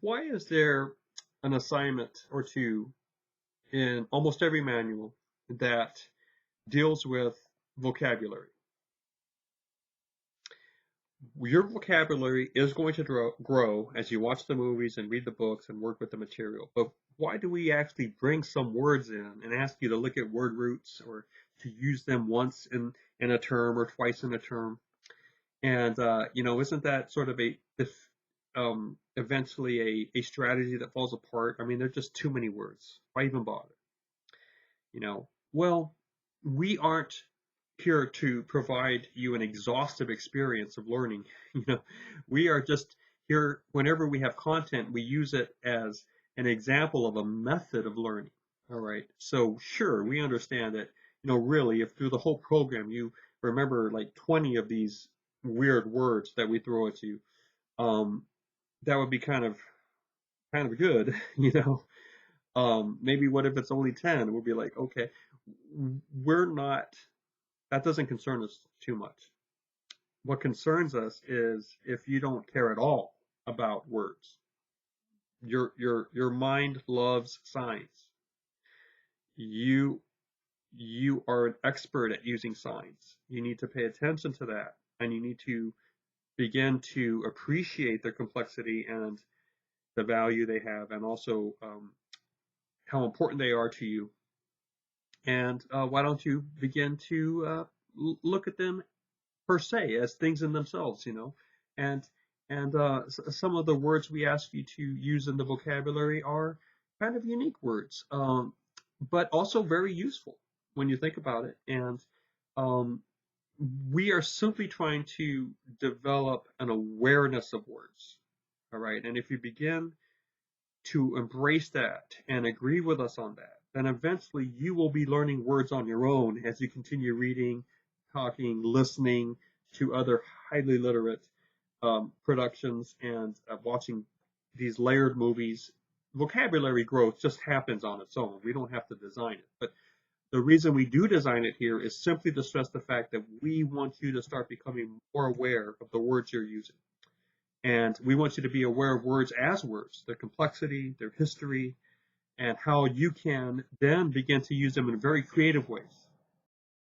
Why is there an assignment or two in almost every manual that deals with vocabulary? Your vocabulary is going to grow as you watch the movies and read the books and work with the material. But why do we actually bring some words in and ask you to look at word roots or to use them once in a term or twice in a term? And isn't that sort of eventually a strategy that falls apart? I mean, there's just too many words. Why even bother? Well, we aren't here to provide you an exhaustive experience of learning. You know, we are just here whenever we have content, we use it as an example of a method of learning. All right. So sure, we understand that, really, if through the whole program you remember like 20 of these weird words that we throw at you, um, that would be kind of good, you know. Maybe what if it's only 10? We'll be like, okay, we're not, that doesn't concern us too much. What concerns us is if you don't care at all about words. Your mind loves signs. You you are an expert at using signs. You need to pay attention to that, and you need to begin to appreciate their complexity and the value they have, and also how important they are to you. And why don't you begin to look at them per se as things in themselves, and some of the words we ask you to use in the vocabulary are kind of unique words, but also very useful when you think about it. And um, we are simply trying to develop an awareness of words. All right. And if you begin to embrace that and agree with us on that, then eventually you will be learning words on your own as you continue reading, talking, listening to other highly literate productions and watching these layered movies. Vocabulary growth just happens on its own. We don't have to design it. But the reason we do design it here is simply to stress the fact that we want you to start becoming more aware of the words you're using. And we want you to be aware of words as words, their complexity, their history, and how you can then begin to use them in very creative ways.